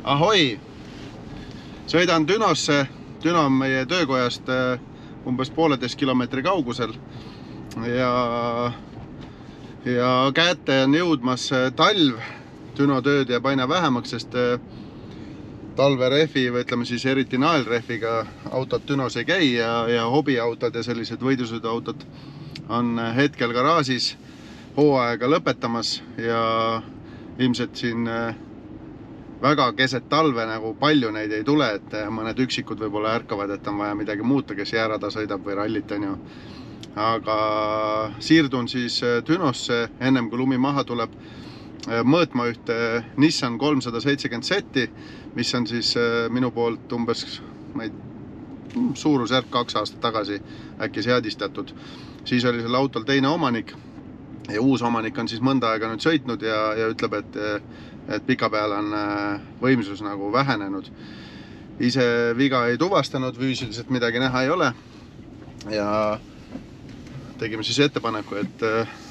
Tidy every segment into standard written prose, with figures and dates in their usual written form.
Ahoi! Sõidan Dünosse. Düno on meie töökojast umbes 1,5 kilomeetri kaugusel ja kätte on jõudmas talv. Düno tööd jääb aina vähemaks, sest talverehvi või ütleme siis eriti naelrehviga autod Dünos ei käi ja hobiautod ja sellised võidusõiduautod on hetkel garaažis hooaega lõpetamas ja ilmselt siin väga keset talve nagu palju neid ei tule, et mõned üksikud võib-olla ärkavad, et on vaja midagi muuta, kes jäärada sõidab või rallit on ju. Aga siirdun siis Dünosse ennem kui lumi maha tuleb mõõtma ühte Nissan 370 seti, mis on siis minu poolt umbes suurusjärk 2 aastat tagasi äkki seadistatud. Siis oli selle autol teine omanik ja uus omanik on siis mõnda aega nüüd sõitnud ja ütleb, et pika peal on võimsus nagu vähenenud. Ise viga ei tuvastanud, füüsiliselt midagi näha ei ole ja tegime siis ettepaneku, et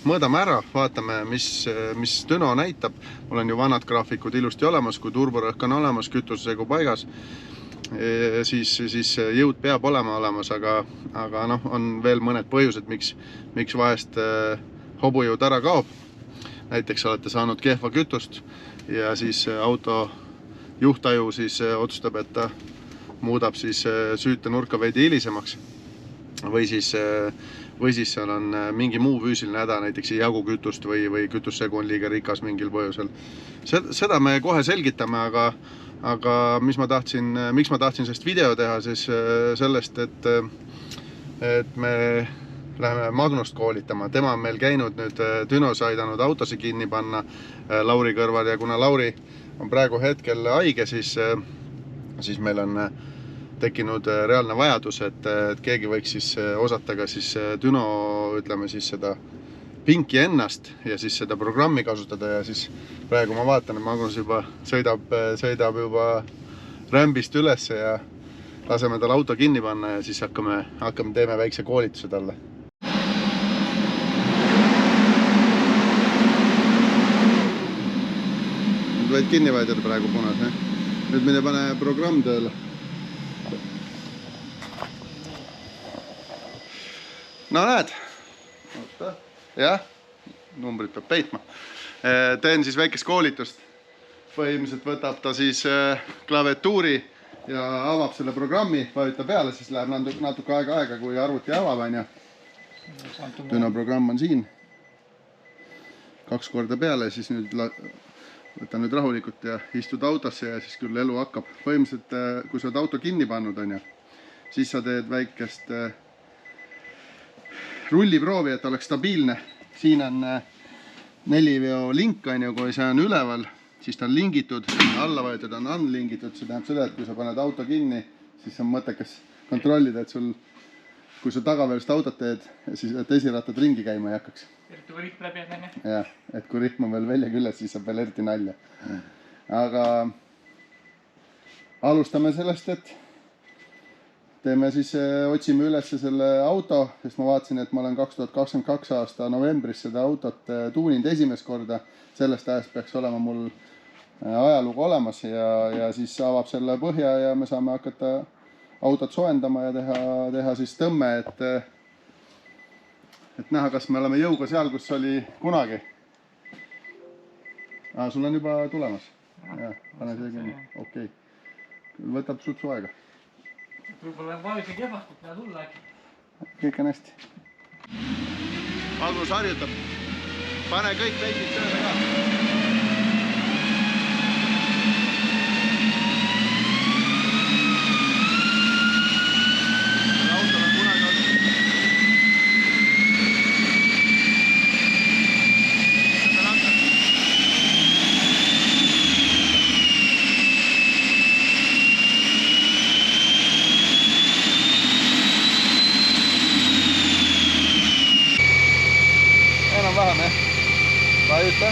mõõdame ära, vaatame, mis Düno näitab. Mul on ju vanad graafikud ilusti olemas, kui turborõhk on olemas, kütusesegu paigas, siis jõud peab olema olemas, aga on veel mõned põhjused, miks vahest hobujõud ära kaob. Näiteks olete saanud kehva kütust ja siis auto juhtaju siis otsustab, et ta muudab siis süütenurka veidi hilisemaks. Või siis seal on mingi muu füüsiline häda, näiteks ei jagu kütust või kütussegu on liiga rikas mingil põhjusel. Seda me kohe selgitame, aga miks ma tahtsin sellest video teha, siis sellest, et me läheme Magnust koolitama. Tema on meil käinud nüüd Dünos aidanud autosi kinni panna Lauri kõrval ja kuna Lauri on praegu hetkel haige, siis meil on tekkinud reaalne vajadus, et keegi võiks siis osata ka siis Düno, ütleme siis seda pinki ennast ja siis seda programmi kasutada ja siis praegu ma vaatan, et Magnus juba sõidab juba rämbist üles ja laseme tal auto kinni panna ja siis teeme väikse koolituse talle. Võid kinni vaidada praegu punas, ne? Nüüd mine pane programm tööle. No näed. Oota. Jah, numbrid peab peitma. Teen siis väikest koolitust. Põhimõtteliselt võtab ta siis klaviatuuri ja avab selle programmi, vajutab peale, siis läheb natuke aega, kui arvuti avab, on ju. Düno programm on siin. 2 korda peale, siis nüüd võta nüüd rahulikult ja istud autosse ja siis küll elu hakkab. Põhimõtteliselt, kui sa oled auto kinni pannud, on ju, siis sa teed väikest rulliproovi, et oleks stabiilne. Siin on 4-veo link, on ju, kui see on üleval, siis ta on lingitud, alla võetud on unlingitud. See tähendab seda, et kui sa paned auto kinni, siis on mõttekas kontrollida, et kui sa tagaveelist autot teed, siis et esirattad ringi käima ei hakkaks. Eriti kui rihm läbi on, on. Jah, et kui rihm on veel välja külles, siis saab veel eriti nalja. Aga alustame sellest, et otsime üles selle auto, sest ma vaatasin, et ma olen 2022 aasta novembris seda autot tuuninud esimest korda. Sellest ajast peaks olema mul ajalugu olemas ja siis avab selle põhja ja me saame hakata autot soendama ja teha siis tõmme, et näha, kas me oleme jõuga seal, kus oli kunagi. Sul on juba tulemas. Jah, pane see kinni. Okei. Võtab sutsu aega. Võib-olla valge kehvastub, mida tulla äkki. Kõik on hästi. Magnus harjutab. Pane kõik veitid tööle ka. Vajuta.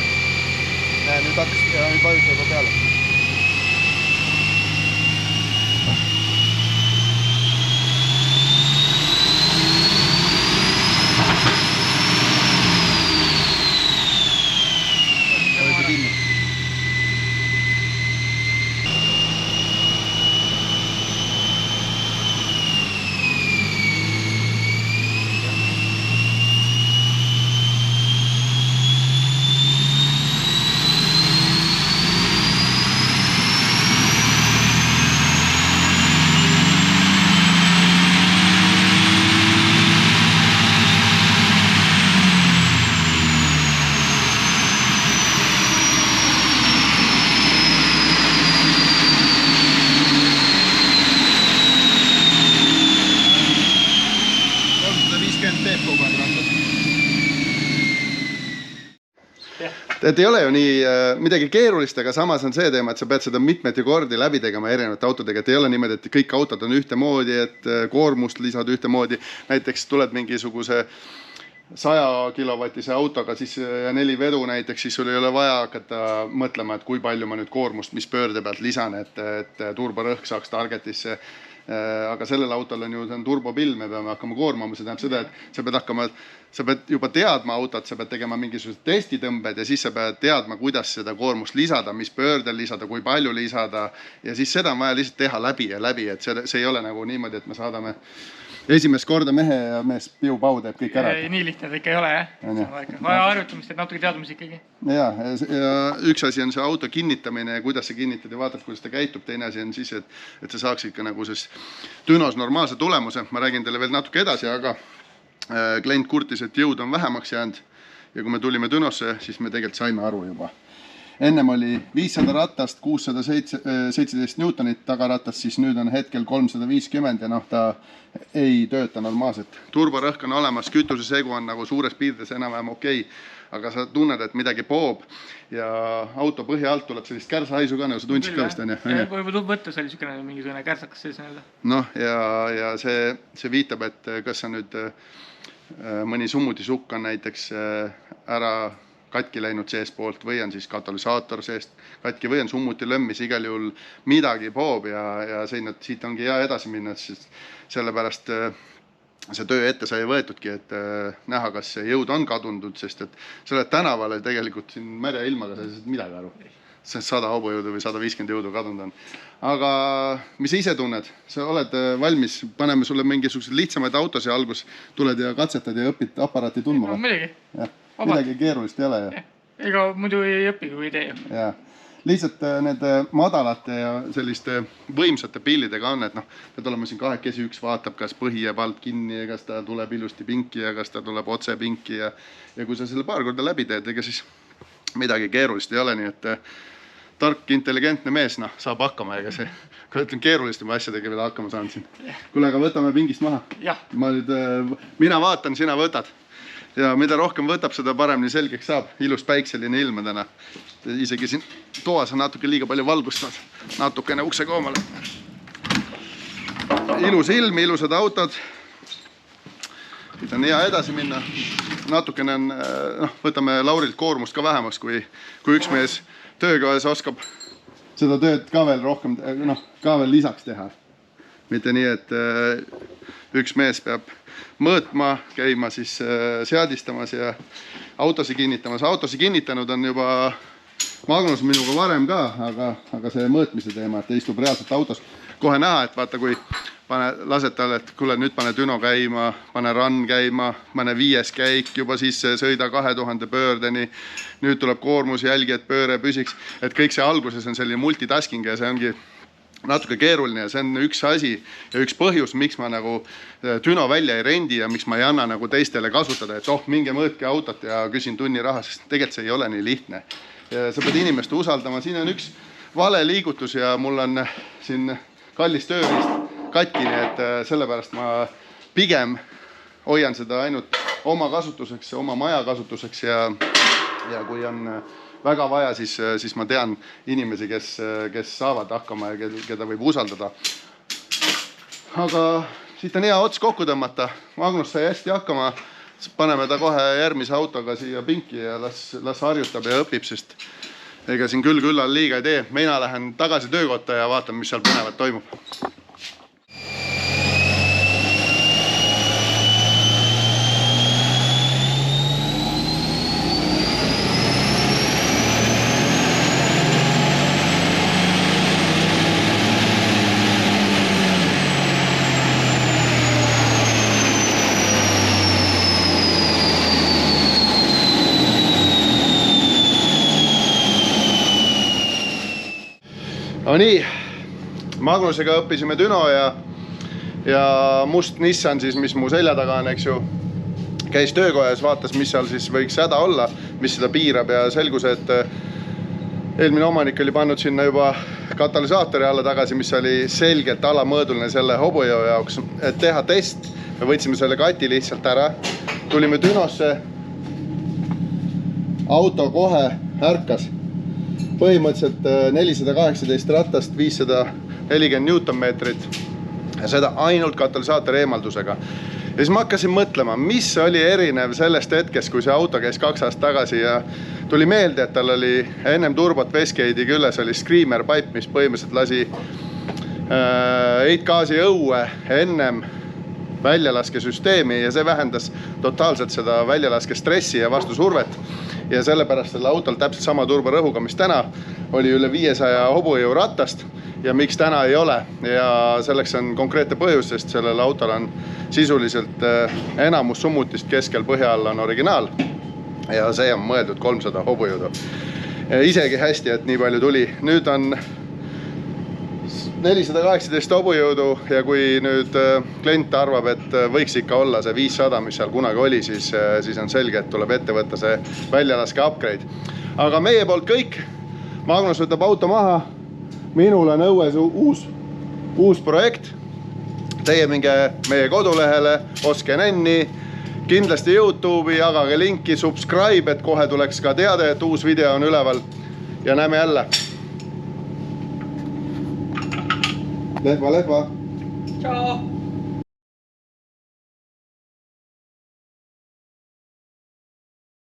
et ei ole ju nii midagi keerulist, aga samas on see teema, et sa pead seda mitmeti kordi läbi tegema erinevate autodega, et ei ole niimoodi, et kõik autod on ühtemoodi, et koormust lisad ühtemoodi. Näiteks tuled mingisuguse 100 kilovatise autoga siis, ja 4 vedu näiteks, siis sul ei ole vaja hakata mõtlema, et kui palju ma nüüd koormust, mis pöörde pealt lisan, et turborõhk saaks targetisse. Aga sellel autol on ju see on turbopill, me peame hakkama koormama, see tähendab seda, et sa pead juba teadma autot, sa pead tegema mingisugused testitõmbed ja siis sa pead teadma, kuidas seda koormust lisada, mis pöördel lisada, kui palju lisada ja siis seda on vaja lihtsalt teha läbi ja läbi, et see ei ole nagu niimoodi, et me saadame esimest korda mehe ja mees piu-pau teeb kõik ära. Nii lihtne ta ikka ei ole, jah? Vaja harjutamist, et natuke teadmist ikkagi. Ja üks asi on see auto kinnitamine ja kuidas sa kinnitad ja vaatad, kuidas ta käitub. Teine asi on siis, et sa saaks ikka nagu dünos normaalse tulemuse. Ma räägin teile veel natuke edasi, aga klient kurtis, et jõud on vähemaks jäänud ja kui me tulime dünosse, siis me tegelikult saime aru juba. Ennem oli 500 ratast, 617 Newtonit tagaratast, siis nüüd on hetkel 350 ja ta ei tööta normaalselt. Turborõhk on olemas, kütusesegu on nagu suures piirdes enam-vähem okei, aga sa tunned, et midagi poob ja auto põhja alt tuleb sellist kärsahaisu ka, nagu sa tundsid ka vist on. Kui võtta, see oli niisugune mingisugune kärsakas sees. Noh, ja see viitab, et kas on nüüd mõni summutisukk on näiteks ära katki läinud seest poolt või on siis katalüsaator seest katki või on summuti lömmis, igal juhul midagi poob ja siit ongi hea edasi minna, sest sellepärast see töö ette sai võetudki, et näha, kas see jõud on kadundud, sest et sa oled tänavale tegelikult siin märja ilmaga, sa ei saa midagi aru. See 100 hobujõudu või 150 jõudu kadunud on. Aga mis sa ise tunned? Sa oled valmis, paneme sulle mingisugused lihtsamaid autosi algus, tuled ja katsetad ja õpid aparaati tundma? Midagi. Midagi keerulist ei ole ju. Ega muidu ei õpi, kui ei tee ju. Lihtsalt need madalate ja selliste võimsate pillidega on, et pead olema siin kahekesi, üks vaatab, kas põhi jääb alt kinni ja kas ta tuleb ilusti pinki ja kas ta tuleb otse pinki ja kui sa selle paar korda läbi teed, ega siis midagi keerulist ei ole, nii et tark, intelligentne mees saab hakkama, ega see, kui ütlen keerulistama asjadega veel hakkama saanud siin. Kuule, aga võtame pingist maha. Mina vaatan, sina võtad. Ja mida rohkem võtab, seda paremini selgeks saab. Ilus päikseline ilma täna. Isegi siin toas on natuke liiga palju valgust. Natukene ukse koomale. Ilus ilm, ilusad autod. Nüüd on hea edasi minna. Natukene on, võtame Laurilt koormust ka vähemaks, kui üks mees töökohes oskab seda tööd ka veel rohkem, ka veel lisaks teha. Mitte nii, et üks mees peab mõõtma, käima siis seadistamas ja autosi kinnitamas. Autosi kinnitanud on juba Magnus minuga varem ka, aga see mõõtmise teema, et istub reaalselt autos. Kohe näha, et vaata, kui lased talle, et kuule, nüüd pane düno käima, pane run käima, pane 5 käik, juba siis sõida 2000 pöördeni. Nüüd tuleb koormus jälgi, et pööre püsiks. Et kõik see alguses on selline multitasking ja see ongi natuke keeruline ja see on üks asi ja üks põhjus, miks ma nagu düno välja ei rendi ja miks ma ei anna nagu teistele kasutada, et minge mõõtke autot ja küsin tunni raha, sest tegelikult see ei ole nii lihtne. Sa pead inimeste usaldama, siin on üks vale liigutus ja mul on siin kallis tööriist katkini, et sellepärast ma pigem hoian seda ainult oma kasutuseks ja oma maja kasutuseks ja kui on väga vaja, siis ma tean inimesi, kes saavad hakkama ja keda võib usaldada. Aga siit on hea ots kokku tõmmata. Magnus sai hästi hakkama. Paneme ta kohe järgmise autoga siia pinki ja las harjutab ja õpib, sest ega siin küllal liiga ei tee. Mina lähen tagasi töökotta ja vaatan, mis seal põnevat toimub. No nii, Magnusega õppisime düno ja must Nissan siis, mis mu selja taga on, eks ju, käis töökojas, vaatas, mis seal siis võiks häda olla, mis seda piirab ja selgus, et eelmine omanik oli pannud sinna juba katalüsaatori alla tagasi, mis oli selgelt alamõõduline selle hobujõu jaoks. Et teha test, me võtsime selle kati lihtsalt ära, tulime dünosse, auto kohe ärkas. Põhimõtteliselt 418 ratast, 540 newtonmeetrit ja seda ainult katalüsaatori eemaldusega. Ja siis ma hakkasin mõtlema, mis oli erinev sellest hetkest, kui see auto käis 2 aastat tagasi ja tuli meelde, et tal oli ennem turbot Westgate'i külles oli Screamer pipe, mis põhimõtteliselt lasi heitgaasi õue ennem väljalaskesüsteemi ja see vähendas totaalselt seda väljalaske stressi ja vastusurvet ja sellepärast selle autol täpselt sama turborõhuga, mis täna oli üle 500 hobujõu ratast ja miks täna ei ole ja selleks on konkreetne põhjus, sest sellel autol on sisuliselt enamus summutist keskel põhja all on originaal ja see on mõeldud 300 hobujõudu. Isegi hästi, et nii palju tuli. Nüüd on 418 hobujõudu ja kui nüüd klient arvab, et võiks ikka olla see 500, mis seal kunagi oli, siis on selge, et tuleb ette võtta see väljalaske upgrade. Aga meie poolt kõik. Magnus võtab auto maha. Minul on õues uus projekt. Teie minge meie kodulehele, ostke Nenni, kindlasti YouTube'i, jagage linki, subscribe, et kohe tuleks ka teade, et uus video on üleval ja näeme jälle. Lehva. Tšau!